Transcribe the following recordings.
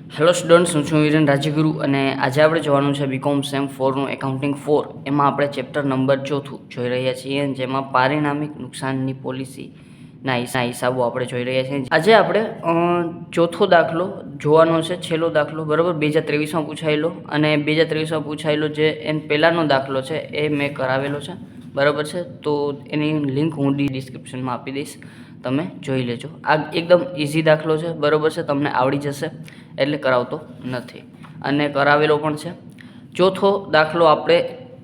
Hello students, હું છું વિરેન રાજ્યગુરુ અને આજે આપણે જોવાનું છે બીકોમ સેમ 4નું એકાઉન્ટિંગ 4. એમાં આપણે ચેપ્ટર નંબર 4 જોઈ રહ્યા છીએ, જેમાં પારિણામિક નુકસાનની પોલિસીના હિસાબો આપણે જોઈ રહ્યા છીએ. આજે આપણે ચોથો દાખલો જોવાનો છે, છેલ્લો દાખલો, બરાબર. 2023માં પૂછાયેલો અને 2023માં પૂછાયેલો જે પહેલાંનો દાખલો છે એ મેં કરાવેલો છે, બરાબર છે. તો એની લિંક હું ડિસ્ક્રિપ્શનમાં આપી દઈશ, તમે જોઈ લેજો. આ એકદમ ઇઝી દાખલો છે, બરાબર છે, તમને આવડી જશે એટલે કરાવતો નથી અને કરાવેલો પણ છે. ચોથો દાખલો આપણે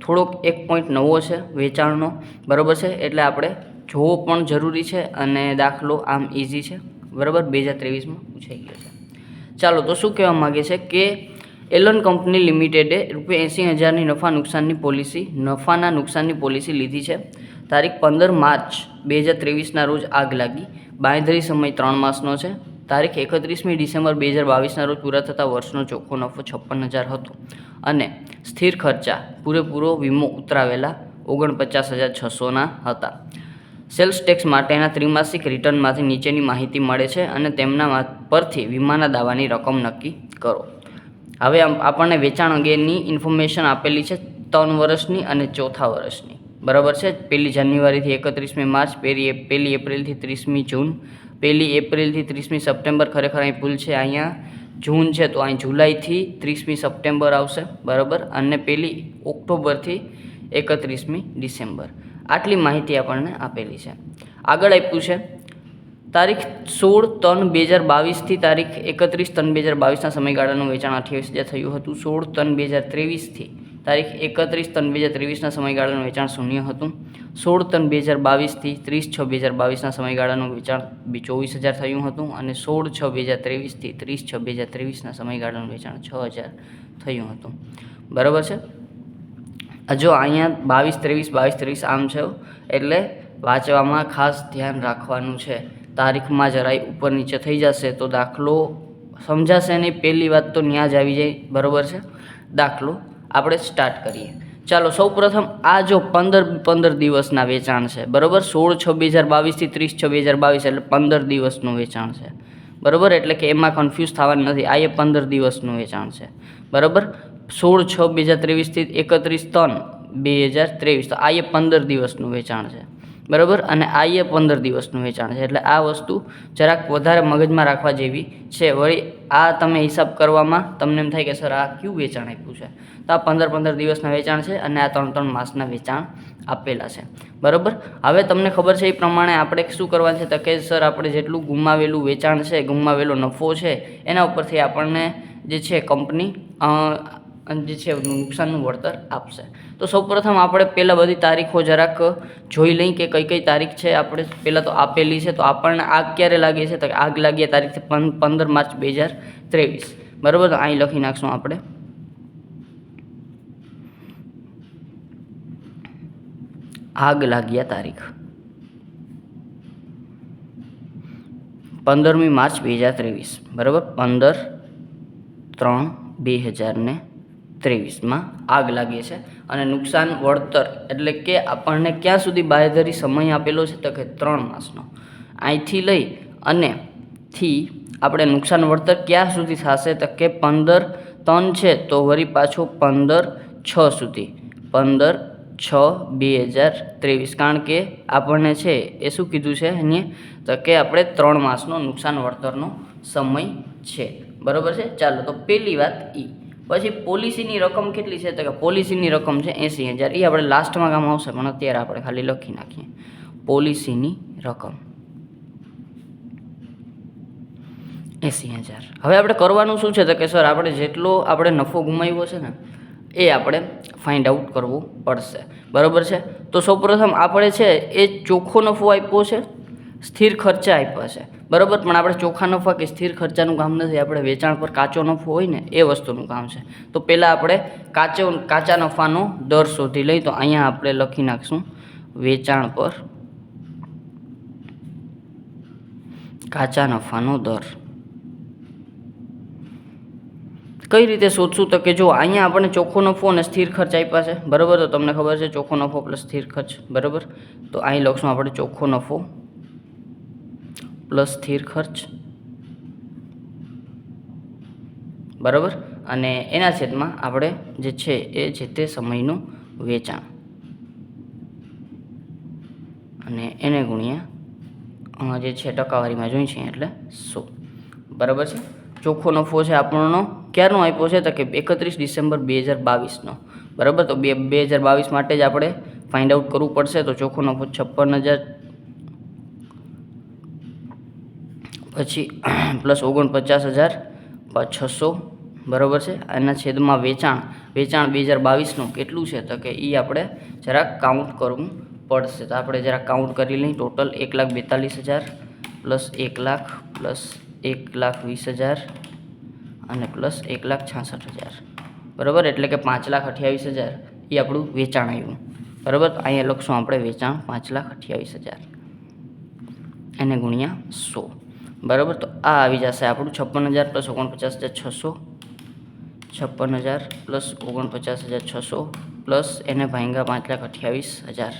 થોડોક 1.9 છે વેચાણનો, બરાબર છે, એટલે આપણે જોવો પણ જરૂરી છે અને દાખલો આમ ઇઝી છે, બરાબર. 2023માં પૂછાઈ ગયો છે. ચાલો, તો શું કહેવા માગે છે કે એલન કંપની લિમિટેડે ₹80,000ની નફાના નુકસાનની પોલિસી લીધી છે. તારીખ 15 માર્ચ 2023ના રોજ આગ લાગી. બાંયધરી સમય 3 માસનો છે. તારીખ 31મી ડિસેમ્બર 2022ના રોજ પૂરા થતા વર્ષનો ચોખ્ખો નફો 56,000 હતો અને સ્થિર ખર્ચા પૂરેપૂરો વીમો ઉતરાવેલા 49,600ના હતા. સેલ્સ ટેક્સ માટેના ત્રિમાસિક રિટર્નમાંથી નીચેની માહિતી મળે છે અને તેમના પરથી વીમાના દાવાની રકમ નક્કી કરો. હવે આપણને વેચાણ અંગેની ઇન્ફોર્મેશન આપેલી છે 3 વર્ષની અને ચોથા વર્ષની, બરાબર છે. 1 જાન્યુઆરીથી 31મી માર્ચ, 1 એપ્રિલથી 30મી જૂન, 1 એપ્રિલથી 30મી સપ્ટેમ્બર. ખરેખર અહીં ભૂલ છે, અહીંયા જૂન છે તો અહીં જુલાઈથી 30મી સપ્ટેમ્બર આવશે, બરાબર, અને 1 ઓક્ટોબરથી 31મી ડિસેમ્બર. આટલી માહિતી આપણને આપેલી છે. આગળ આપ્યું છે તારીખ 16/3/2022થી તારીખ 31/3/2022ના સમયગાળાનું વેચાણ 28,000 થયું હતું. 16/3/2023થી તારીખ 31/3/2023ના સમયગાળાનું વેચાણ 0 હતું. 16/3/2022થી 30/6/2022ના સમયગાળાનું વેચાણ 24,000 થયું હતું અને 16/6/2023થી 30/6/2023ના સમયગાળાનું વેચાણ 6,000 થયું હતું, બરાબર છે. જો અહીંયા 22-23 આમ છે, એટલે વાંચવામાં ખાસ ધ્યાન રાખવાનું છે. તારીખમાં જરાય ઉપર નીચે થઈ જશે તો દાખલો સમજાશે નહીં. પહેલી વાત તો ન્યા જ આવી જાય, બરાબર છે. દાખલો આપણે સ્ટાર્ટ કરીએ. ચાલો, સૌ પ્રથમ આ જો 15 દિવસના વેચાણ છે, બરાબર. 16/6/2022થી 30/6/2022 એટલે 15 દિવસનું વેચાણ છે, બરાબર. એટલે કે એમાં કન્ફ્યુઝ થવાનું નથી. આ એ 15 દિવસનું વેચાણ છે, બરાબર. 16/6/2023થી 31/3/2023 તો આ એ 15 દિવસનું વેચાણ છે, બરાબર. અને આ એ 15 દિવસનું વેચાણ છે, એટલે આ વસ્તુ જરાક વધારે મગજમાં રાખવા જેવી છે. વળી આ તમે હિસાબ કરવામાં તમને એમ થાય કે સર આ કયું વેચાણ આપ્યું છે, તો આ 15 દિવસના વેચાણ છે અને આ 3 માસના વેચાણ આપેલા છે, બરાબર. હવે તમને ખબર છે એ પ્રમાણે આપણે શું કરવાનું છે તો કે સર આપણે જેટલું ગુમાવેલું વેચાણ છે, ગુમાવેલો નફો છે, એના ઉપરથી આપણને જે છે કંપની જે છે નુકસાનનું વળતર આપશે. તો સૌપ્રથમ આપણે પહેલાં બધી તારીખો જરાક જોઈ લઈ કે કઈ કઈ તારીખ છે. આપણે પહેલાં તો આપેલી છે, તો આપણને આગ ક્યારે લાગી છે તો આગ લાગી તારીખ 15 માર્ચ 2023, બરાબર. તો અહીં લખી નાખશું આપણે આગ લાગ્યા તારીખ 15મી માર્ચ 2023, બરાબર. 15/3/2023માં આગ લાગી છે અને નુકસાન વળતર એટલે કે આપણને ક્યાં સુધી બાંયધરી સમય આપેલો છે તો કે 3 માસનો. અહીંથી લઈ અને આપણે નુકસાન વળતર ક્યાં સુધી થશે તો કે 15/3 છે તો વળી પાછો 15/6 સુધી, 15/6/2023, કારણ કે આપણને છે એ શું કીધું છે અહીંયા તો કે આપણે 3 માસનો નુકસાન વળતરનો સમય છે, બરાબર છે. ચાલો, તો પહેલી વાત પછી પોલિસીની રકમ કેટલી છે તો કે પોલિસીની રકમ છે 80,000. એ આપણે લાસ્ટમાં કામ આવશે, પણ અત્યારે આપણે ખાલી લખી નાખીએ પોલિસીની રકમ 80,000. હવે આપણે કરવાનું શું છે તો કે સર આપણે જેટલો આપણે નફો ગુમાવ્યો છે ને એ આપણે ફાઇન્ડ આઉટ કરવું પડશે, બરાબર છે. તો સૌપ્રથમ આપણે છે એ ચોખ્ખો નફો આપ્યો છે, સ્થિર ખર્ચા આપ્યા છે, બરાબર. પણ આપણે ચોખ્ખા નફા કે સ્થિર ખર્ચાનું કામ નથી, આપણે વેચાણ પર કાચો નફો હોય ને એ વસ્તુનું કામ છે. તો પહેલાં આપણે કાચા નફાનો દર શોધી લઈ. તો અહીંયા આપણે લખી નાખશું વેચાણ પર કાચા નફાનો દર. કઈ રીતે શોધશું તો કે જો અહીંયા આપણને ચોખ્ખો નફો અને સ્થિર ખર્ચ આપ્યા છે, બરાબર. તો તમને ખબર છે ચોખ્ખો નફો પ્લસ સ્થિર ખર્ચ, બરાબર. તો અહીં લખશું આપણે ચોખ્ખો નફો પ્લસ સ્થિર ખર્ચ બરાબર, અને એના છેદમાં આપણે જે છે એ જે તે સમયનું વેચાણ અને એને ગુણ્યા જે છે ટકાવારીમાં જોઈ છે એટલે 100. બરાબર છે. ચોખ્ખો નફો છે આપણનો ક્યારનો આપ્યો છે તો કે 31 ડિસેમ્બર 2022નો. બરાબર, તો 2022 માટે જ આપણે ફાઇન્ડ આઉટ કરવું પડશે. તો ચોખ્ખો નફો 56,000 પછી પ્લસ 49,600. બરાબર છે. એના છેદમાં વેચાણ 2022નું કેટલું છે તો કે એ આપણે જરાક કાઉન્ટ કરવું પડશે. તો આપણે જરાક કાઉન્ટ કરી લઈએ. ટોટલ 1,42,000 પ્લસ 1 લાખ પ્લસ 1,20,000 અને પ્લસ 1,66,000. બરાબર, એટલે કે 5,28,000 એ આપણું વેચાણ આવ્યું. બરાબર, તો અહીંયા લખશું આપણે વેચાણ 5,28,000 એને ગુણ્યા 100. બરાબર, તો આ આવી જશે આપણું 56,000 પ્લસ 49,600, 56,000 પ્લસ 49,600 પ્લસ એને ભાંગ્યા 5,28,000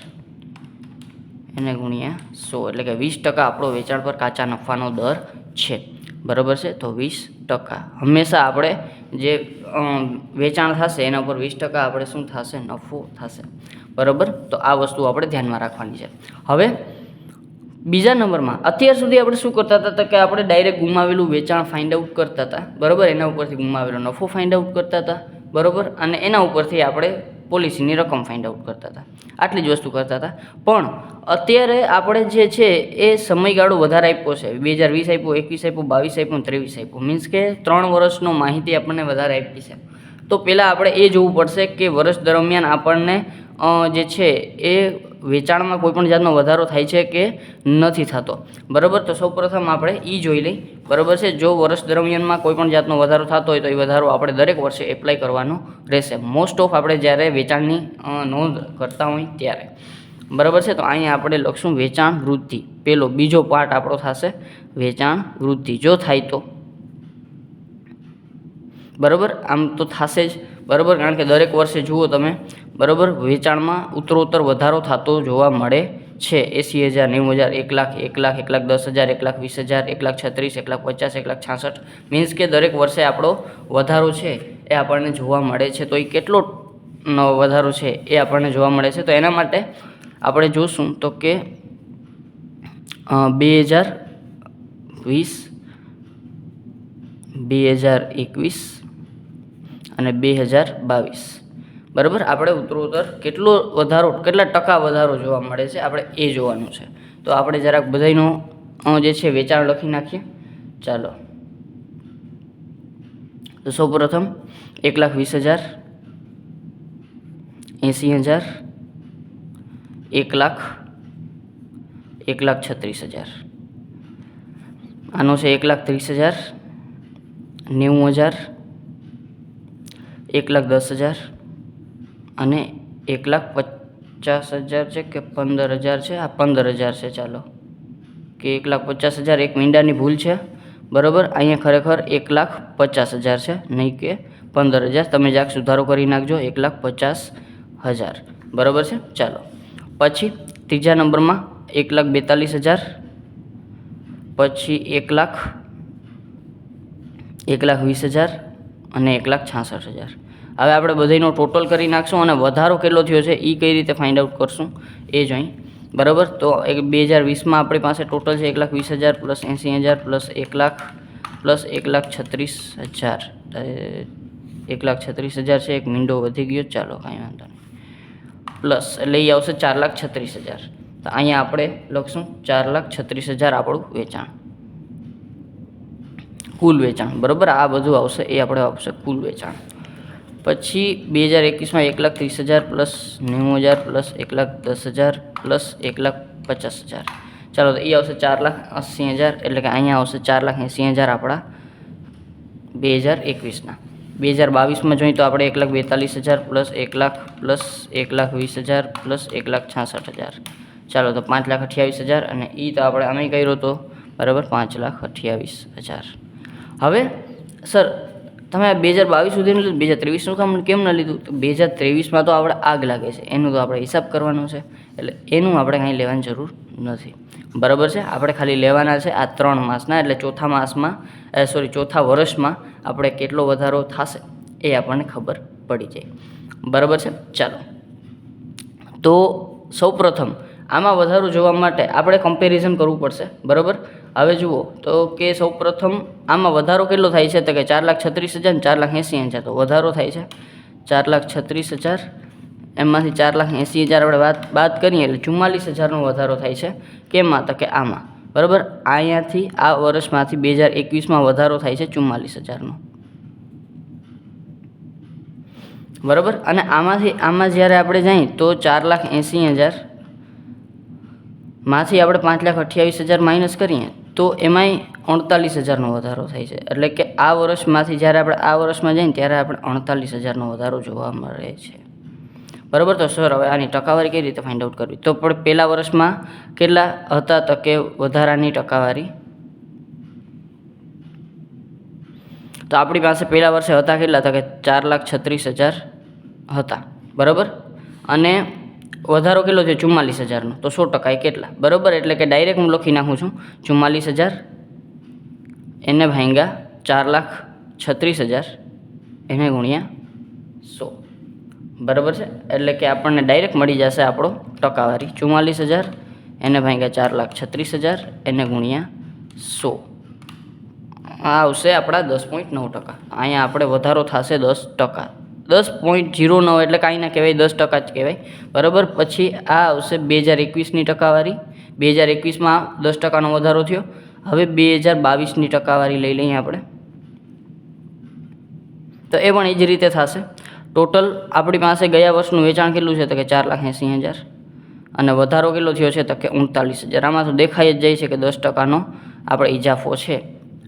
એને ગુણ્યા 100, એટલે કે 20% આપણો વેચાણ પર કાચા નફાનો દર છે. બરાબર છે. તો 20% હંમેશા આપણે જે વેચાણ થશે એના ઉપર 20% આપણે શું થશે, નફો થશે. બરાબર, તો આ વસ્તુ આપણે ધ્યાનમાં રાખવાની છે. હવે બીજા નંબરમાં અત્યાર સુધી આપણે શું કરતા હતા કે આપણે ડાયરેક્ટ ગુમાવેલું વેચાણ ફાઇન્ડ આઉટ કરતા હતા. બરાબર, એના ઉપરથી ગુમાવેલો નફો ફાઇન્ડ આઉટ કરતા હતા. બરાબર, અને એના ઉપરથી આપણે પોલિસીની રકમ ફાઇન્ડ આઉટ કરતા હતા. આટલી જ વસ્તુ કરતા હતા. પણ અત્યારે આપણે જે છે એ સમયગાળો વધારે આપ્યો છે. 2020 આપ્યો, 21 આપ્યો, 22 આપ્યો, 23 આપ્યો. મીન્સ કે 3 વર્ષનો માહિતી આપણને વધારે આપી છે. તો પહેલાં આપણે એ જોવું પડશે કે વર્ષ દરમિયાન આપણને જે છે એ વેચાણમાં કોઈપણ જાતનો વધારો થાય છે કે નથી થતો. બરાબર, તો સૌપ્રથમ આપણે એ જોઈ લઈ. બરાબર છે. જો વર્ષ દરમિયાનમાં કોઈપણ જાતનો વધારો થતો હોય તો એ વધારો આપણે દરેક વર્ષે એપ્લાય કરવાનો રહેશે. મોસ્ટ ઓફ આપણે જ્યારે વેચાણની નોંધ કરતા હોય ત્યારે. બરાબર છે. તો અહીંયા આપણે લખશું વેચાણ વૃદ્ધિ. બીજો પાર્ટ આપણો થશે વેચાણ વૃદ્ધિ. જો થાય તો બરાબર, આમ તો થશે જ. બરાબર, કારણ કે દરેક વર્ષે જુઓ તમે, બરાબર, વેચાણમાં ઉત્તરોત્તર વધારો થતો જોવા મળે છે. 80,000, 90,000, 1 લાખ, 1 લાખ, 1,10,000, 1,20,000, 1,36,000, 1,50,000, 1,65,000. મીન્સ કે દરેક વર્ષે આપણો વધારો છે એ આપણને જોવા મળે છે. તો એ કેટલો વધારો છે એ આપણને જોવા મળે છે. તો એના માટે આપણે જોશું તો કે 2020, 2021 અને 2022. બરાબર, આપણે ઉત્તરોત્તર કેટલો વધારો, કેટલા ટકા વધારો જોવા મળે છે આપણે એ જોવાનું છે. તો આપણે જરાક બધાનો જે છે વેચાણ લખી નાખીએ. ચાલો, તો સૌપ્રથમ 1,20,000, 80,000, 1 લાખ, 1,36,000. આનો છે 1,30,000, 90,000, 1,10,000 અને 1,50,000 છે કે 15,000 છે. આ 15,000 છે. ચાલો કે 1,50,000 એક મીંડાની ભૂલ છે. બરાબર, અહીંયા ખરેખર 1,50,000 છે, નહીં કે 15,000. તમે જરાક સુધારો કરી નાખજો. 1,50,000. બરાબર છે. ચાલો, પછી ત્રીજા નંબરમાં 1,42,000, પછી 1 લાખ, 1,20,000 અને 1,66,000. હવે આપણે બધાનો ટોટલ કરી નાખશું અને વધારો કેટલો થયો છે એ કઈ રીતે ફાઇન્ડ આઉટ કરશું એ જોઈ. બરાબર, તો 2020માં આપણી પાસે ટોટલ છે 1,20,000 પ્લસ 80,000 પ્લસ 1 લાખ પ્લસ 1,36,000. 1,36,000 છે. એક મીંડો વધી ગયો. ચાલો, કાંઈ વાંધો નહીં. પ્લસ એટલે એ આવશે 4,36,000. તો અહીંયા આપણે લખશું 4,36,000 આપણું વેચાણ, કુલ વેચાણ. બરાબર, આ બધું આવશે એ આપણે આવશે કુલ વેચાણ. પછી 2021માં 1,30,000 પ્લસ 90,000 પ્લસ 1,10,000 પ્લસ 1,50,000. ચાલો, તો એ આવશે 4,80,000. એટલે કે અહીંયા આવશે 4,80,000 આપણા 2021ના. 2022માં જોઈએ તો આપણે 1,42,000 પ્લસ 1 લાખ પ્લસ 1,20,000 પ્લસ 1,66,000. ચાલો, તો 5,28,000 અને એ તો આપણે આમે કર્યો હતો. બરાબર, 5,28,000. હવે સર તમે 2022 સુધીનું લીધું, 2023નું કેમ ન લીધું? તો 2023માં તો આપણે આગ લાગે છે, એનું તો આપણે હિસાબ કરવાનો છે, એટલે એનું આપણે કાંઈ લેવાની જરૂર નથી. બરાબર છે. આપણે ખાલી લેવાના છે આ 3 માસના, એટલે ચોથા વર્ષમાં આપણે કેટલો વધારો થશે એ આપણને ખબર પડી જાય. બરાબર છે. ચાલો, તો સૌપ્રથમ આમાં વધારો જોવા માટે આપણે કમ્પેરિઝન કરવું પડશે. બરાબર. હવે જુઓ તો કે સૌપ્રથમ આમાં વધારો કેટલો થાય છે? તો કે 4,36,000 ને 4,80,000. તો વધારો થાય છે 4,36,000, એમાંથી 4,80,000 આપણે બાદ કરીએ એટલે 44,000નો વધારો થાય છે. કેમાં? તો કે આમાં. બરાબર. અહીંયાથી આ વર્ષમાંથી 2021માં વધારો થાય છે 44,000નો. બરાબર. અને આમાં જ્યારે આપણે જઈએ તો 4,80,000 માંથી આપણે 5,28,000 માઇનસ કરીએ તો એમાંય 38,000નો વધારો થાય છે. એટલે કે આ વર્ષમાંથી જ્યારે આપણે આ વર્ષમાં જઈએ ત્યારે આપણે 38,000નો વધારો જોવા મળે છે. બરાબર. તો સર હવે આની ટકાવારી કઈ રીતે ફાઇન્ડ આઉટ કરવી? તો પણ પહેલા વર્ષમાં કેટલા હતા? તો કે વધારાની ટકાવારી, તો આપણી પાસે પહેલા વર્ષે હતા કેટલા? તો કે 4,36,000 હતા. બરાબર. અને વધારો કેટલો છે? 44,000નો. તો 100% એ કેટલા? બરાબર. એટલે કે ડાયરેક્ટ હું લખી નાખું છું 44,000 એને ભાગ્યા 4,36,000 એને ગુણ્યા 100. બરાબર છે. એટલે કે આપણને ડાયરેક્ટ મળી જશે આપણો ટકાવારી 44,000 એને ભાગ્યા 4,36,000 એને ગુણ્યા 100. આ આવશે આપણા 10.9%. અહીંયા આપણે વધારો થશે 10%. 10.09 એટલે કાંઈ ના કહેવાય, 10% જ કહેવાય. બરાબર. પછી આ આવશે 2021ની ટકાવારી. 2021માં 10%નો વધારો થયો. હવે 2022ની ટકાવારી લઈ લઈએ આપણે, તો એ પણ એ જ રીતે થશે. ટોટલ આપણી પાસે ગયા વર્ષનું વેચાણ કેટલું છે? તો કે 4,80,000 અને વધારો કેટલો થયો છે? તો કે 39,000. આમાં તો દેખાઈ જ જાય છે કે 10%નો આપણે ઇજાફો છે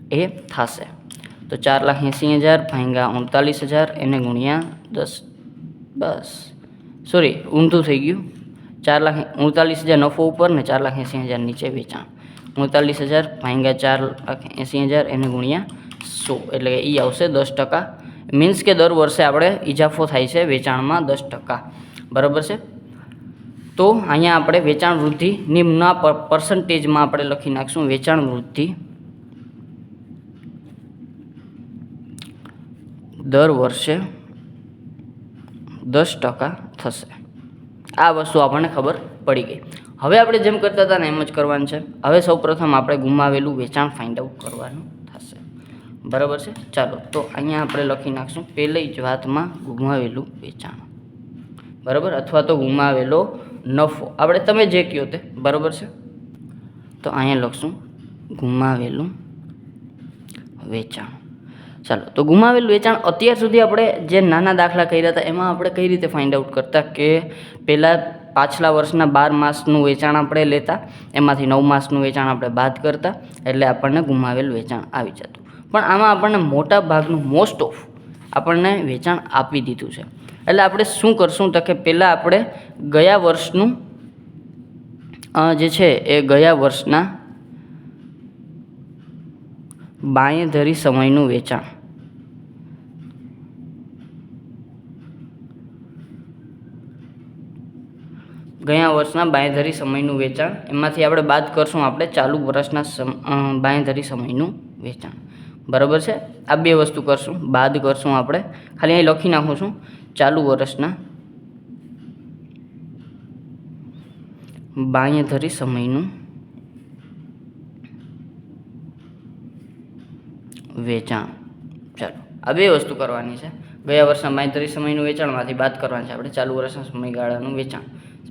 એ થશે. તો 4,80,000 ભાગ્યા 39,000 એને ગુણ્યા 10. બસ, સોરી, ઊંધું થઈ ગયું. 39,000 નફો ઉપર ને 4,80,000 નીચે વેચાણ. 39,000 ભાગ્યા 4,80,000 એને ગુણ્યા 100, એટલે એ આવશે 10%. મીન્સ કે દર વર્ષે આપણે ઇજાફો થાય છે વેચાણમાં 10%. બરાબર છે. તો અહીંયા આપણે વેચાણ વૃદ્ધિ નિમ્નના પર્સન્ટેજમાં આપણે લખી નાખશું વેચાણ વૃદ્ધિ દર વર્ષે 10% થશે. આ વસ્તુ આપણને ખબર પડી ગઈ. હવે આપણે જેમ કરતા હતા ને એમ જ કરવાનું છે. હવે સૌપ્રથમ આપણે ગુમાવેલું વેચાણ ફાઇન્ડ આઉટ કરવાનું થશે. બરાબર છે. ચાલો, તો અહીંયા આપણે લખી નાખશું પહેલી જ વાતમાં ગુમાવેલું વેચાણ. બરાબર. અથવા તો ગુમાવેલો નફો, આપણે તમે જે કહો તે. બરાબર છે. તો અહીંયા લખશું ગુમાવેલું વેચાણ. ચાલો, તો ગુમાવેલું વેચાણ અત્યાર સુધી આપણે જે નાના દાખલા કર્યા હતા એમાં આપણે કઈ રીતે ફાઇન્ડ આઉટ કરતા કે પહેલાં પાછલા વર્ષના 12 માસનું વેચાણ આપણે લેતા, એમાંથી 9 માસનું વેચાણ આપણે બાદ કરતા, એટલે આપણને ગુમાવેલું વેચાણ આવી જતું. પણ આમાં આપણને મોટા ભાગનું મોસ્ટ ઓફ આપણને વેચાણ આપી દીધું છે. એટલે આપણે શું કરશું? તો કે પહેલાં આપણે ગયા વર્ષનું જે છે એ ગયા વર્ષના બાંયધરી સમયનું વેચાણ, ગયા વર્ષના બાંયધરી સમયનું વેચાણ, એમાંથી આપણે બાદ કરશું આપણે ચાલુ વર્ષના બાંયધરી સમયનું વેચાણ. બરાબર છે. આ બે વસ્તુ કરશું, બાદ કરશું આપણે. ખાલી અહીં લખી નાખું છું ચાલુ વર્ષના બાંયધરી સમયનું વેચાણ. ચાલો, આ બે વસ્તુ કરવાની છે. ગયા વર્ષના બાંયધરી સમયનું વેચાણમાંથી બાદ કરવાનું છે આપણે ચાલુ વર્ષના સમયગાળાનું વેચાણ,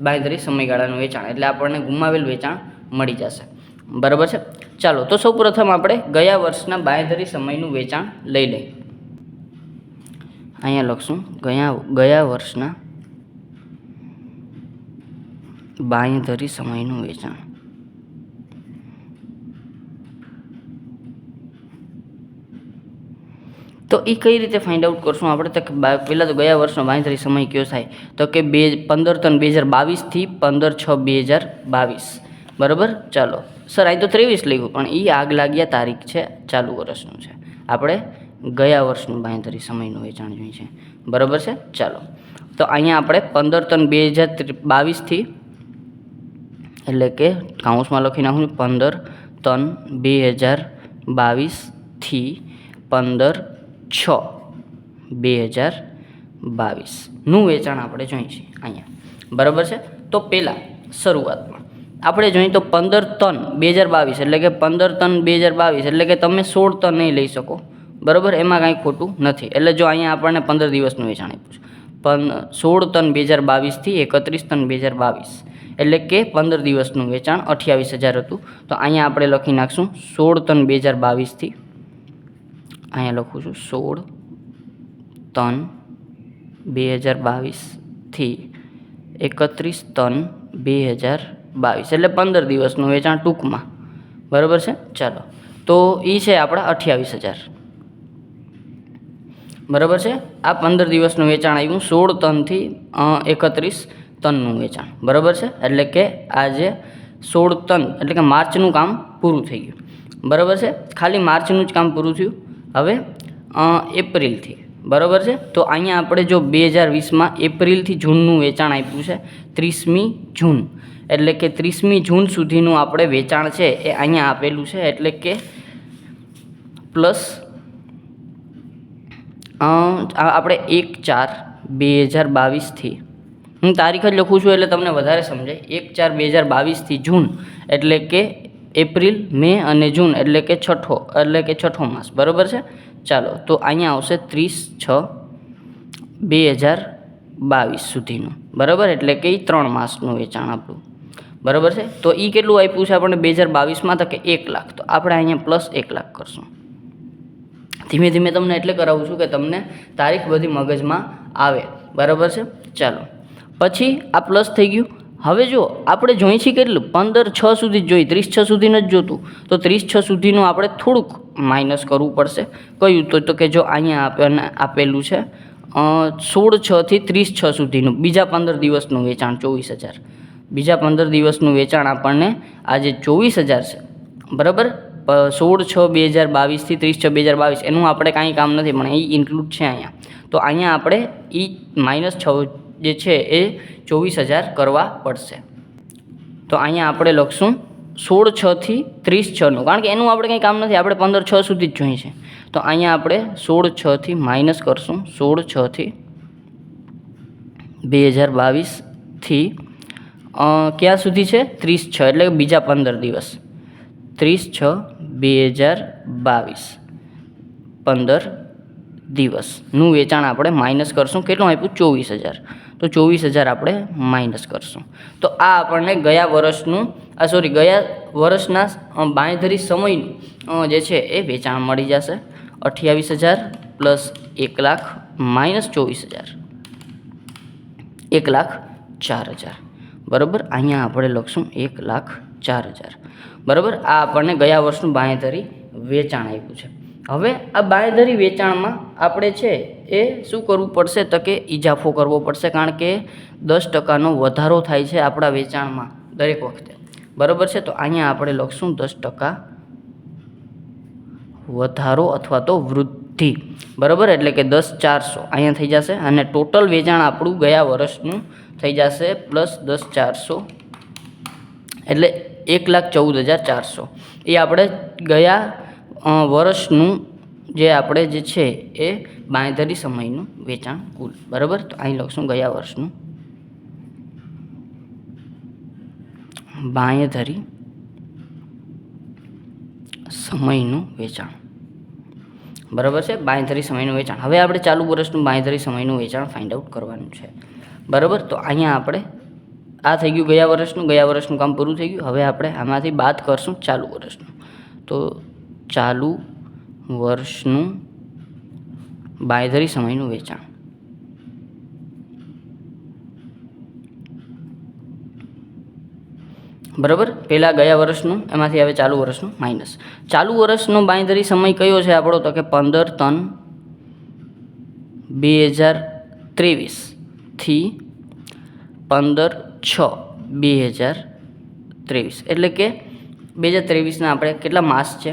બાંયધરી સમયગાળાનું વેચાણ, એટલે આપણને ગુમાવેલ વેચાણ મળી જશે. બરાબર છે. ચાલો, તો સૌપ્રથમ આપણે ગયા વર્ષના બાંયધરી સમયનું વેચાણ લઈ લઈએ. અહીંયા લખશું ગયા વર્ષના બાંયધરી સમયનું વેચાણ. તો એ કઈ રીતે ફાઇન્ડ આઉટ કરશું આપણે? તો પહેલાં તો ગયા વર્ષનો બાંયધરી સમય કયો થાય? તો કે 15/3/2022થી 15/6/2022. બરાબર. ચાલો સર, અહીં તો 23 લખ્યું પણ એ આગ લાગ્યા તારીખ છે, ચાલુ વર્ષનું છે. આપણે ગયા વર્ષનું બાંયધરી સમયનું વેચાણ જોઈએ છે. બરાબર છે. ચાલો, તો અહીંયા આપણે 15/3/2022થી એટલે કે કાઉન્સમાં લખી નાખું 15/3/2022થી 15/6/2022નું વેચાણ આપણે જોઈએ છીએ અહીંયા. બરાબર છે. તો પહેલાં શરૂઆતમાં આપણે જોઈએ તો 15/3/2022 એટલે કે 15/3/2022 એટલે કે તમે 16 ટન નહીં લઈ શકો. બરાબર, એમાં કાંઈ ખોટું નથી. એટલે જો અહીંયા આપણને 15 દિવસનું વેચાણ આપ્યું છે, પણ 16 ટન 2022થી 31 ટન 2022 એટલે કે 15 દિવસનું વેચાણ 28,000 હતું. તો અહીંયા આપણે લખી નાખશું 16 ટન 2022થી, અહીંયા લખું છું 16 ટન 2022થી 31 ટન 2022 એટલે 15 દિવસનું વેચાણ ટૂંકમાં. બરાબર છે. ચાલો, તો એ છે આપણા 28,000. બરાબર છે. આ 15 દિવસનું વેચાણ આવ્યું 16 ટનથી 31 ટનનું વેચાણ. બરાબર છે. એટલે કે આજે 16 ટન એટલે કે માર્ચનું કામ પૂરું થઈ ગયું. બરાબર છે. ખાલી માર્ચનું જ કામ પૂરું થયું. હવે એપ્રિલથી. બરાબર છે. તો અહીંયા આપણે જો 2020માં એપ્રિલથી જૂનનું વેચાણ આપ્યું છે 30મી જૂન એટલે કે 30મી જૂન સુધીનું આપણે વેચાણ છે એ અહીંયા આપેલું છે. એટલે કે પ્લસ આપણે 1/4/2022થી હું તારીખ જ લખું છું એટલે તમને વધારે સમજાય. 1/4/2022થી જૂન એટલે કે એપ્રિલ, મે અને જૂન એટલે કે છઠ્ઠો માસ. બરાબર છે. ચાલો, તો અહીંયા આવશે 30/6/2022 સુધીનું. બરાબર, એટલે કે 3 માસનું વેચાણ આપણું. બરાબર છે. તો એ કેટલું આપ્યું છે આપણને 2022માં? તો કે 1 લાખ. તો આપણે અહીંયા પ્લસ 1 લાખ કરશું. ધીમે ધીમે તમને એટલે કરાવું છું કે તમને તારીખ બધી મગજમાં આવે. બરાબર છે. ચાલો, પછી આ પ્લસ થઈ ગયું. હવે જો આપણે જોઈએ છીએ કેટલું 15/6 સુધી જ જોઈએ, 30/6 સુધીનું જ જોતું. તો 30/6 સુધીનું આપણે થોડુંક માઇનસ કરવું પડશે. કયું? તો કે જો અહીંયા આપેલું છે 16/6થી 30/6 સુધીનું બીજા 15 દિવસનું વેચાણ 24,000. બીજા 15 દિવસનું વેચાણ આપણને આજે 24,000 છે. બરાબર, 16/6/2022થી 30/6/2022 એનું આપણે કાંઈ કામ નથી, પણ એ ઇન્ક્લુડ છે અહીંયા. તો અહીંયા આપણે એ -6 જે છે એ 24,000 કરવા પડશે. તો અહીંયા આપણે લખશું 16/6થી 30/6નું, કારણ કે એનું આપણે કંઈ કામ નથી, આપણે 15/6 સુધી જ જોઈએ છે. તો અહીંયા આપણે 16/6થી માઇનસ કરશું 16/6થી 2022થી ક્યાં સુધી છે? 30/6 એટલે કે બીજા 15 દિવસ. 30/6/2022 15 દિવસનું વેચાણ આપણે માઇનસ કરશું. કેટલું આપ્યું? 24,000. તો 24,000 આપણે માઇનસ કરશું. તો આ આપણને ગયા વર્ષના બાંયધરી સમયનું જે છે એ વેચાણ મળી જશે. 28,000 પ્લસ 1 લાખ માઇનસ 24,000 1,04,000. બરાબર, અહીંયા આપણે લખશું 1,04,000. બરાબર, આ આપણને ગયા વર્ષનું બાંયધરી વેચાણ આપ્યું છે. હવે આ બાંયધરી વેચાણમાં આપણે છે એ શું કરવું પડશે? તો કે ઇજાફો કરવો પડશે, કારણ કે 10% વધારો થાય છે આપણા વેચાણમાં દરેક વખતે. બરાબર છે. તો અહીંયા આપણે લખશું 10% વધારો અથવા તો વૃદ્ધિ. બરાબર, એટલે કે 10,400 અહીંયા થઈ જશે. અને ટોટલ વેચાણ આપણું ગયા વર્ષનું થઈ જશે પ્લસ 10,400 એટલે 1,14,400. એ આપણે ગયા વર્ષનું જે આપણે જે છે એ બાંયધરી સમયનું વેચાણ કુલ. બરાબર, તો અહીં લખશું ગયા વર્ષનું બાંયધરી સમયનું વેચાણ. બરાબર છે, બાંયધરી સમયનું વેચાણ. હવે આપણે ચાલુ વર્ષનું બાંયધરી સમયનું વેચાણ ફાઇન્ડ આઉટ કરવાનું છે. બરાબર, તો અહીંયા આપણે આ થઈ ગયું ગયા વર્ષનું કામ પૂરું થઈ ગયું. હવે આપણે આમાંથી બાદ કરશું ચાલુ વર્ષનું. તો ચાલુ વર્ષનું બાંયધરી સમયનું વેચાણ. બરાબર, પહેલાં ગયા વર્ષનું, એમાંથી હવે ચાલુ વર્ષનું માઇનસ. ચાલુ વર્ષનો બાંયધરી સમય કયો છે આપણો? તો કે 15/3/2023થી 15/6/2023 એટલે કે 2023ના આપણે કેટલા માસ છે?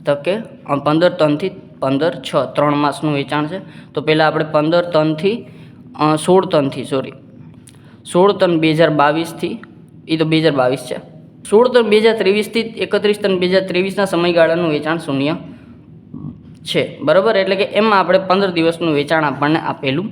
તો કે 15 ટનથી 15/6 3 માસનું વેચાણ છે. તો પહેલાં આપણે 15 ટનથી 16 ટનથી 16 ટન 2022થી, એ તો 2022 છે. 16 ટન 2023થી 31 ટન 2023ના સમયગાળાનું વેચાણ શૂન્ય છે. બરાબર, એટલે કે એમાં આપણે 15 દિવસનું વેચાણ આપણને આપેલું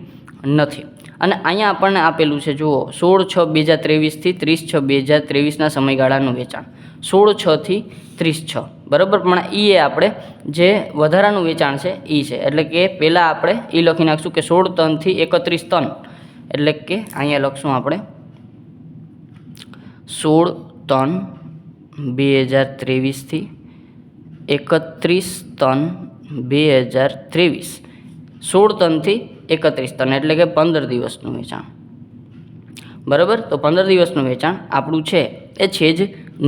નથી. અને અહીંયા આપણને આપેલું છે, જુઓ, 16/6/2023થી 30/6/2023ના સમયગાળાનું વેચાણ 16/6થી 30/6. બરાબર, પણ એ આપણે જે વધારાનું વેચાણ છે એ છે, એટલે કે પહેલાં આપણે એ લખી નાખશું કે 16 ટનથી 31 ટન, એટલે કે અહીંયા લખશું આપણે 16 ટન 2023થી 31 ટન 2023, 16 ટનથી 31 ટન, એટલે કે 15 દિવસનું વેચાણ. બરાબર, તો 15 દિવસનું વેચાણ આપણું છે એ છે જ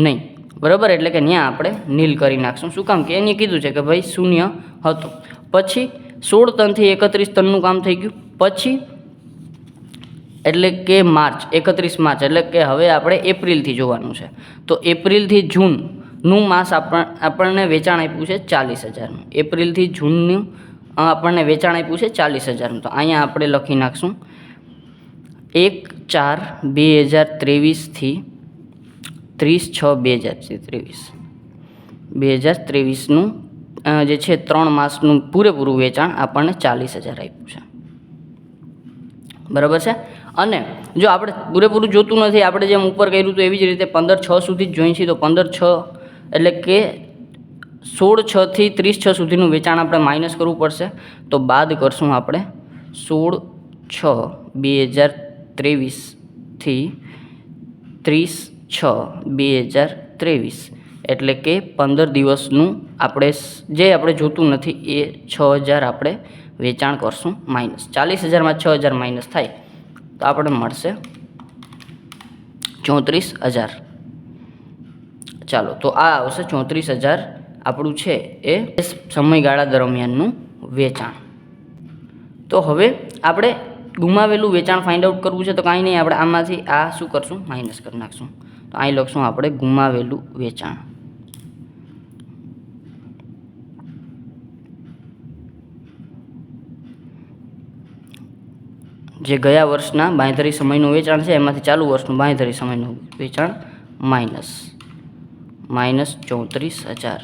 નહીં. બરાબર, એટલે કે ત્યાં આપણે નીલ કરી નાખશું. શું કામ કે એને કીધું છે કે ભાઈ શૂન્ય હતું. પછી 16 ટનથી 31 ટનનું કામ થઈ ગયું. પછી એટલે કે માર્ચ, 31 માર્ચ, એટલે કે હવે આપણે એપ્રિલથી જોવાનું છે. તો એપ્રિલથી જૂનનું માસ આપણને વેચાણ આપ્યું છે 40,000નું. એપ્રિલથી જૂનનું આપણને વેચાણ આપ્યું છે 40,000નું. તો અહીંયા આપણે લખી નાખશું 1/4/2023થી 30/6/2023નું જે છે 3 માસનું પૂરેપૂરું વેચાણ આપણને 40,000 આપ્યું છે. બરાબર છે. અને જો આપણે પૂરેપૂરું જોતું નથી, આપણે જેમ ઉપર કર્યું હતું એવી જ રીતે 15/6 સુધી જ જોઈ છીએ. તો 15/6 એટલે કે 16/6થી 30/6 સુધીનું વેચાણ આપણે માઇનસ કરવું પડશે. તો બાદ કરશું આપણે 16/6/2023થી 30/6/2023, એટલે કે 15 દિવસનું આપણે જે આપણે જોતું નથી એ 6,000 આપણે વેચાણ કરશું માઇનસ. 40,000માં 6,000 માઇનસ થાય તો આપણે મળશે 34,000. ચાલો, તો આ આવશે 34,000 આપણું છે એ સમયગાળા દરમિયાનનું વેચાણ. તો હવે આપણે ગુમાવેલું વેચાણ ફાઇન્ડ આઉટ કરવું છે. તો કાંઈ નહીં, આપણે આમાંથી આ શું કરશું, માઇનસ કરી નાખશું. તો અહીં લખશું આપણે ગુમાવેલું વેચાણ. જે ગયા વર્ષના બાંયધરી સમયનું વેચાણ છે એમાંથી ચાલુ વર્ષનું બાંયધરી સમયનું વેચાણ માઇનસ 34,000.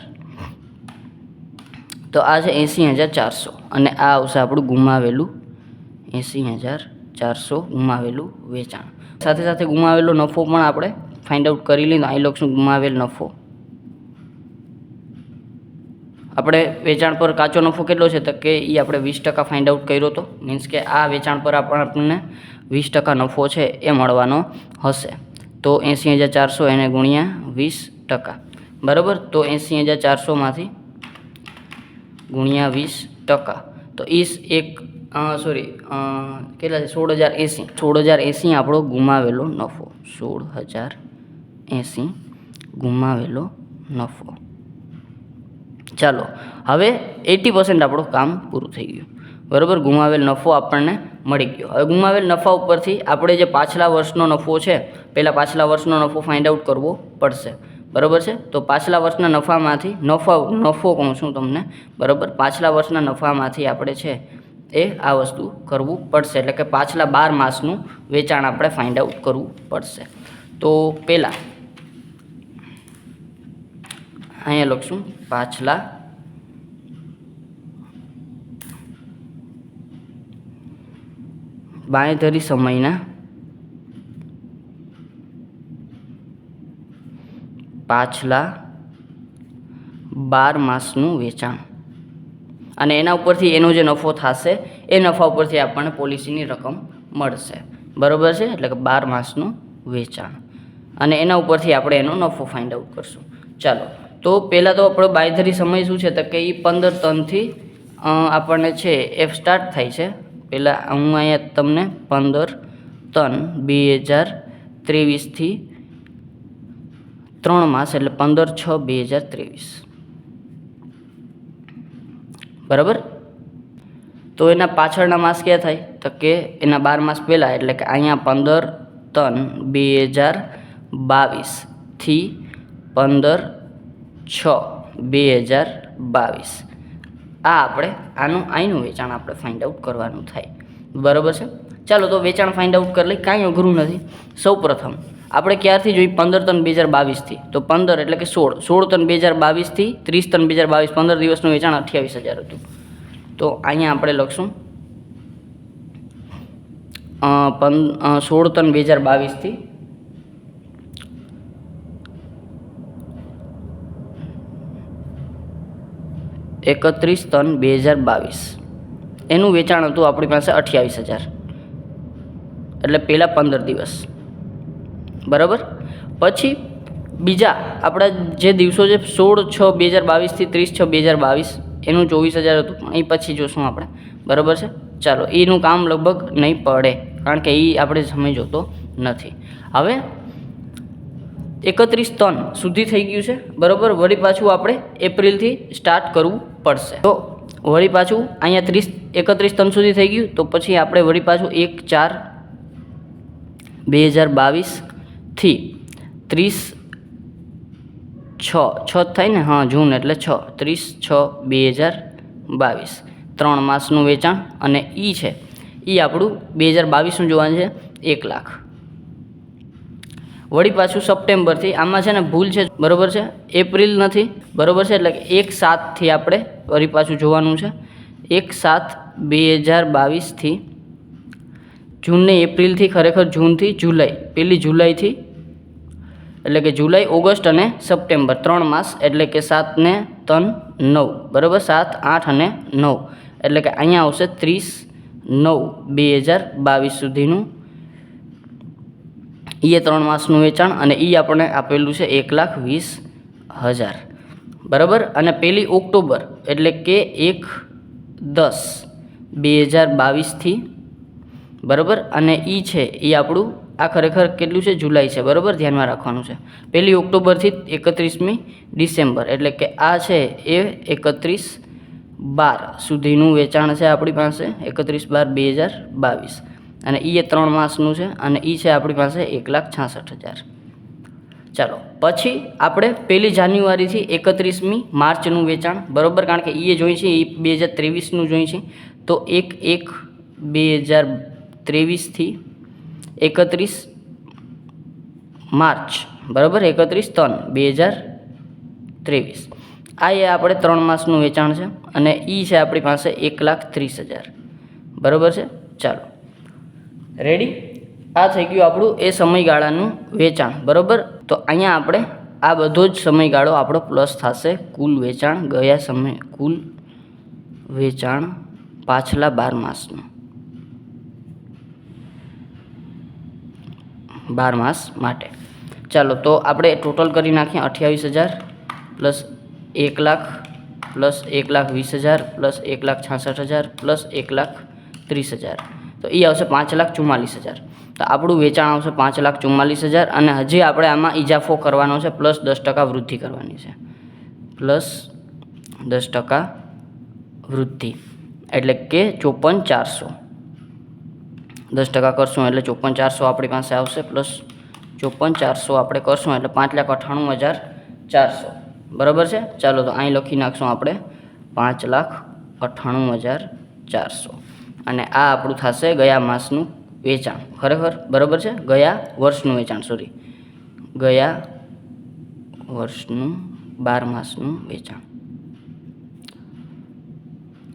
તો આ છે 80,400 અને આ આવશે આપણું ગુમાવેલું 80,400 ગુમાવેલું વેચાણ. સાથે સાથે ગુમાવેલો નફો પણ આપણે ફાઇન્ડ આઉટ કરી લઈએ. અહીં લખશું ગુમાવેલ નફો. આપણે વેચાણ પર કાચો નફો કેટલો છે, તો કે એ આપણે 20% ફાઇન્ડ આઉટ કર્યો હતો. મીન્સ કે આ વેચાણ પર આપણને 20% નફો છે એ મળવાનો હશે. તો 80,400 એને ગુણ્યા 20%. બરાબર, તો 80,400માંથી ગુણ્યા 20%. તો કેટલા છે, 16,080. 16,080 આપણો ગુમાવેલો નફો. 16,080 ગુમાવેલો નફો. ચાલો, હવે 80% આપણું કામ પૂરું થઈ ગયું. બરાબર, ગુમાવેલ નફો આપણને મળી ગયો. હવે ગુમાવેલ નફા ઉપરથી આપણે જે પાછલા વર્ષનો નફો છે, પહેલાં પાછલા વર્ષનો નફો ફાઇન્ડ આઉટ કરવો પડશે. બરાબર છે. તો પાછલા વર્ષના નફામાંથી નફો કહું છું તમને. બરાબર, પાછલા વર્ષના નફામાંથી આપણે છે એ આ વસ્તુ કરવું પડશે. એટલે કે પાછલા 12 માસનું વેચાણ આપણે ફાઇન્ડ આઉટ કરવું પડશે. તો પહેલાં અહીંયા લખશું પાછલા બાંયધરી સમયના પાછલા 12 માસનું વેચાણ, અને એના ઉપરથી એનો જે નફો થશે એ નફા ઉપરથી આપણને પોલિસીની રકમ મળશે. બરાબર છે, એટલે કે 12 માસનું વેચાણ, અને એના ઉપરથી આપણે એનો નફો ફાઇન્ડ આઉટ કરશું. ચાલો, તો પહેલાં તો આપણો બાંયધરી સમય શું છે, તો કે એ 15 ટનથી આપણને છે એ સ્ટાર્ટ થાય છે. પહેલાં હું અહીંયા તમને 15 ટન 2023થી 3 માસ, એટલે 15/6/2023. બરાબર, તો એના પાછળના માસ ક્યાં થાય, તો કે એના 12 માસ પહેલાં, એટલે કે અહીંયા 15 ટન 2022થી 15/6/2022, આ આપણે આનું વેચાણ આપણે ફાઇન્ડ આઉટ કરવાનું થાય, બરાબર છે. ચાલો તો વેચાણ ફાઇન્ડ આઉટ કરી લઈ, કાંઈ અઘરું નથી. સૌ પ્રથમ આપણે ક્યારથી જોઈ 15/3/2022થી, તો 15 એટલે કે 16 16/3/2022થી 30/3/2022 15 દિવસનું વેચાણ 28,000 હતું. તો અહીંયા આપણે લખશું 16/3/2022થી 31/3/2022 એનું વેચાણ હતું આપણી પાસે 28,000, એટલે પહેલાં 15 દિવસ, બરાબર. પછી બીજા આપણા જે દિવસો છે 16/6/2022થી 30/6/2022 એનું 24,000 હતું, એ પછી જોશું આપણે, બરાબર છે. ચાલો એનું કામ લગભગ નહીં પડે, કારણ કે એ આપણે સમય જોતો નથી. હવે 31/3 સુધી થઈ ગયું છે, બરાબર. વળી પાછું આપણે એપ્રિલથી સ્ટાર્ટ કરવું પડશે. તો વળી પાછું અહીંયા 31/3 સુધી થઈ ગયું, તો પછી આપણે વળી પાછું 1/4/2022થી 30/6 થાય ને, હા જૂન એટલે 30/6/2022 3 માસનું વેચાણ, અને એ છે એ આપણું 2022નું જોવાનું છે 1 લાખ. વળી પાછું સપ્ટેમ્બરથી, આમાં છે ને ભૂલ છે, બરાબર છે, એપ્રિલ નથી, બરાબર છે, એટલે કે 1/7થી આપણે વળી પાછું જોવાનું છે. 1/7/2022થી જૂનને એપ્રિલથી, ખરેખર જૂનથી જુલાઈ, 1 જુલાઈથી, એટલે કે જુલાઈ, ઓગસ્ટ અને સપ્ટેમ્બર 3 માસ, એટલે કે 7 ને 3 9, બરાબર. 7 8 અને 9, એટલે કે અહીંયા આવશે 30/9/2022 સુધીનું એ 3 માસનું વેચાણ, અને એ આપણને આપેલું છે 1,20,000, બરાબર. અને 1 ઓક્ટોબર એટલે કે 1/10/2022થી, બરાબર. અને એ છે એ આપણું, આ ખરેખર કેટલું છે, જુલાઈ છે, બરાબર, ધ્યાનમાં રાખવાનું છે. 1 ઓક્ટોબરથી 31મી ડિસેમ્બર, એટલે કે આ છે એ 31/12 સુધીનું વેચાણ છે આપણી પાસે, 31/12/2022, અને એ 3 માસનું છે, અને એ છે આપણી પાસે 1,66,000. ચાલો પછી આપણે 1 જાન્યુઆરીથી 31મી માર્ચનું વેચાણ, બરાબર, કારણ કે એ જોઈ છે, એ 2023નું જોઈ છે. તો 1/1/2023થી 31 માર્ચ, બરાબર, 31/3/2023 આ એ આપણે 3 માસનું વેચાણ છે, અને એ છે આપણી પાસે 1,30,000, બરાબર છે. ચાલો રેડી, આ થઈ ગયું આપણું એ સમયગાળાનું વેચાણ, બરાબર. તો અહીંયા આપણે આ બધો જ સમયગાળો આપણો પ્લસ થશે કુલ વેચાણ કુલ વેચાણ પાછલા 12 માસનું, 12 માસ માટે. ચાલો તો આપણે ટોટલ કરી નાખીએ. 28,000 plus 1 lakh plus 1,20,000 plus 1,66,000 plus 1,30,000, તો એ આવશે 5,44,000. તો આપણું વેચાણ આવશે 5,44,000, અને હજી આપણે આમાં ઇજાફો કરવાનો છે, પ્લસ 10% વૃદ્ધિ કરવાની છે, પ્લસ 10% વૃદ્ધિ, એટલે કે 54,400. 10% કરશું એટલે 54,400 આપણી પાસે આવશે, પ્લસ 54,400 આપણે કરશું એટલે 5,98,400, બરાબર છે. ચાલો તો અહીં લખી નાખશું આપણે 5,98,400, અને આ આપણું થશે ગયા માસનું વેચાણ, ખરેખર, બરાબર છે, ગયા વર્ષનું વેચાણ, સોરી, ગયા વર્ષનું 12 માસનું વેચાણ.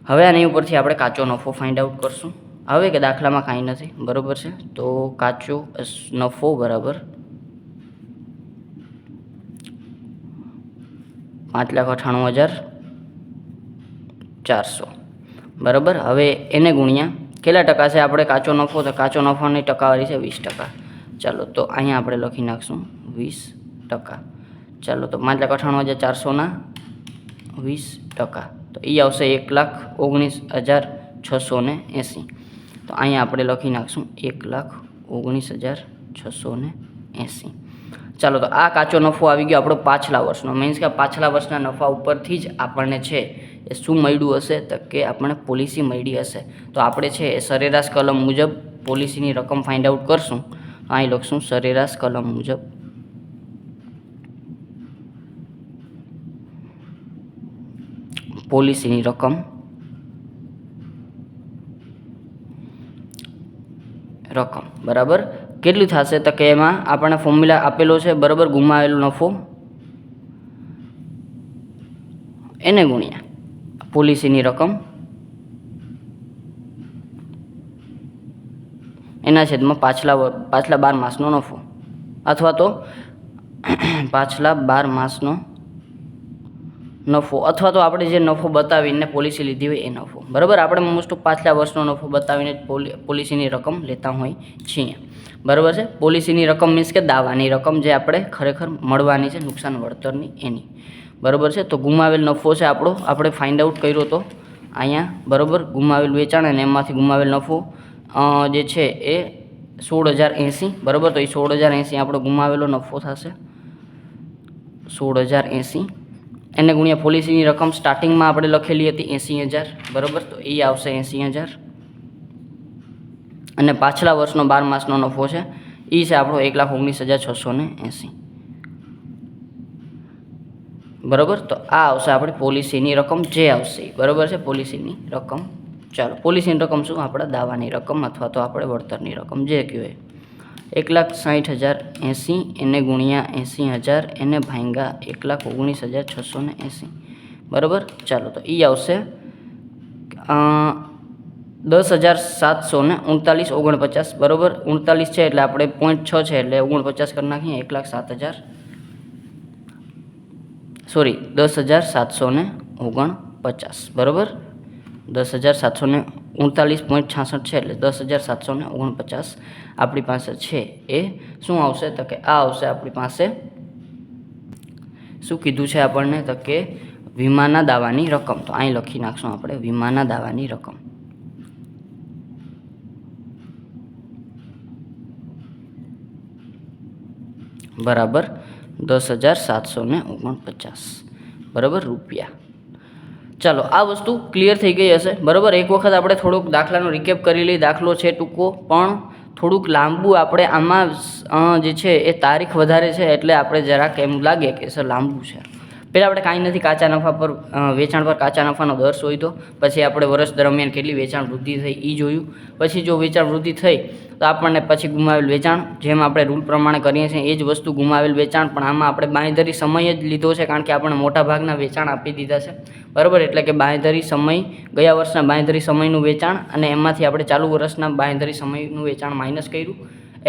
હવે આની ઉપરથી આપણે કાચો નફો ફાઇન્ડ આઉટ કરશું. હવે કે દાખલામાં કાંઈ નથી, બરાબર છે. તો કાચો નફો બરાબર 5,98,400, બરાબર. હવે એને ગુણ્યા કેટલા ટકા છે આપણે કાચો નફો, તો કાચો નફાની ટકાવારી છે 20%. ચાલો તો અહીંયા આપણે લખી નાખશું 20%. ચાલો તો 5,98,400ના 20%, તો એ આવશે 1,19,680. તો અહીંયા આપણે લખી નાખશું 1,19,680. ચાલો તો આ કાચો નફો આવી ગયો આપણો પાછલા વર્ષનો, મીન્સ કે પાછલા વર્ષના નફા ઉપરથી જ આપણને છે એ શું મળ્યું હશે, તો કે આપણને પોલિસી મળી હશે. તો આપણે છે એ સરેરાશ કલમ મુજબ પોલિસીની રકમ ફાઇન્ડ આઉટ કરશું. અહીં લખશું સરેરાશ કલમ મુજબ પોલિસીની રકમ રકમ બરાબર કેટલી થશે તો કે એમાં આપણને ફોર્મ્યુલા આપેલો છે બરાબર ગુમાવેલો નફો એને ગુણ્યા પોલિસીની રકમ એના છેદમાં પાછલા 12 માસનો નફો અથવા તો પાછલા 12 માસનો નફો અથવા તો આપણે જે નફો બતાવીને પોલિસી લીધી હોય એ નફો બરાબર આપણે મોસ્ટ ઓફ પાછલા વર્ષનો નફો બતાવીને પોલિસીની રકમ લેતા હોય છીએ બરાબર છે પોલિસીની રકમ મીન્સ કે દાવાની રકમ જે આપણે ખરેખર મળવાની છે નુકસાન વળતરની એની બરાબર છે તો ગુમાવેલ નફો છે આપણો આપણે ફાઇન્ડ આઉટ કર્યો તો અહીંયા બરાબર ગુમાવેલ વેચાણ અને એમાંથી ગુમાવેલ નફો જે છે એ 16,080 બરાબર તો એ 16,080 આપણો ગુમાવેલો નફો થશે 16,080 એને ગુણ્યા પોલિસીની રકમ સ્ટાર્ટિંગમાં આપણે લખેલી હતી 80,000 બરાબર તો એ આવશે 80,000 અને પાછલા વર્ષનો 12 માસનો નફો છે એ છે આપણો 1,19,680 બરાબર તો આ આવશે આપણી પોલિસીની રકમ જે આવશે બરાબર છે પોલિસીની રકમ ચાલો પોલિસીની રકમ શું આપણા દાવાની રકમ અથવા તો આપણે વળતરની રકમ જે કહેવાય 1,60,080 એને ગુણ્યા 80,000 એને ભાંગ્યા 1,19,680 બરાબર ચાલો તો એ આવશે 10,739.49 બરાબર 39 છે એટલે આપણે 0.6 છે એટલે 49 કરી નાખીએ 1,07,000 સોરી 10,749 બરાબર 10,739.66 છે એટલે 10,749 આપણી પાસે છે એ શું આવશે તો કે આ આવશે આપણી પાસે શું કીધું છે આપણને તો કે વીમાના દાવાની રકમ તો અહીં લખી નાખશું આપણે વીમાના દાવાની રકમ બરાબર 10,749 બરાબર રૂપિયા ચાલો આ વસ્તુ ક્લિયર થઈ ગઈ હશે બરાબર એક વખત આપણે થોડુંક દાખલાનો રિકેપ કરી લઈએ દાખલો છે ટૂંકો પણ થોડુંક લાંબુ આપણે આમાં જે છે એ તારીખ વધારે છે એટલે આપણે જરાક એમ લાગે કે સર લાંબુ છે પહેલાં આપણે કાંઈ નથી કાચા નફા પર વેચાણ પર કાચા નફાનો દર શોધ્યો પછી આપણે વર્ષ દરમિયાન કેટલી વેચાણ વૃદ્ધિ થઈ એ જોયું પછી જો વેચાણ વૃદ્ધિ થઈ તો આપણને પછી ગુમાવેલ વેચાણ જેમ આપણે રૂલ પ્રમાણે કરીએ છીએ એ જ વસ્તુ ગુમાવેલ વેચાણ પણ આમાં આપણે બાંયધરી સમય જ લીધો છે કારણ કે આપણે મોટાભાગના વેચાણ આપી દીધા છે બરાબર એટલે કે બાંયધરી સમય ગયા વર્ષના બાંયધરી સમયનું વેચાણ અને એમાંથી આપણે ચાલુ વર્ષના બાંયધરી સમયનું વેચાણ માઇનસ કર્યું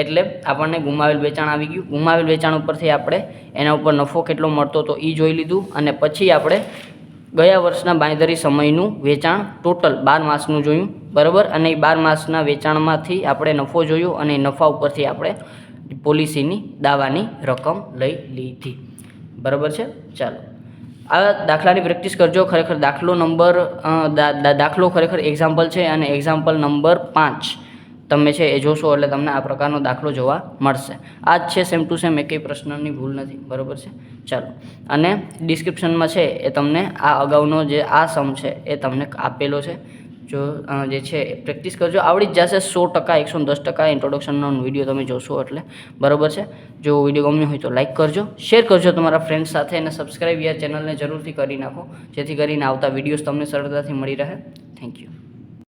એટલે આપણને ગુમાવેલ વેચાણ આવી ગયું ગુમાવેલ વેચાણ ઉપરથી આપણે એના ઉપર નફો કેટલો મળતો તો એ જોઈ લીધું અને પછી આપણે ગયા વર્ષના બાંયધરી સમયનું વેચાણ ટોટલ 12 માસનું જોયું બરાબર અને એ 12 માસના વેચાણમાંથી આપણે નફો જોયો અને નફા ઉપરથી આપણે પોલિસીની દાવાની રકમ લઈ લીધી બરાબર છે ચાલો આ દાખલાની પ્રેક્ટિસ કરજો ખરેખર દાખલો ખરેખર એક્ઝામ્પલ છે અને એક્ઝામ્પલ નંબર 5 તમે છે એ જોશો એટલે તમને આ પ્રકારનો દાખલો જોવા મળશે આ જ છે સેમ ટુ સેમ એકેય પ્રશ્નની ભૂલ નથી બરાબર છે ચાલો અને ડિસ્ક્રિપ્શનમાં છે એ તમને આ અગાઉનો જે આ સમ છે એ તમને આપેલો છે જો જે છે પ્રેક્ટિસ કરજો આવડી જ જશે 100% 110% ઇન્ટ્રોડક્શનનો વિડીયો તમે જોશો એટલે બરાબર છે જો વિડીયો ગમ્યો હોય તો લાઇક કરજો શેર કરજો તમારા ફ્રેન્ડ્સ સાથે અને સબસ્ક્રાઈબ યા ચેનલને જરૂરથી કરી નાખો જેથી કરીને આવતા વિડીયોઝ તમને સરળતાથી મળી રહે થેન્ક યુ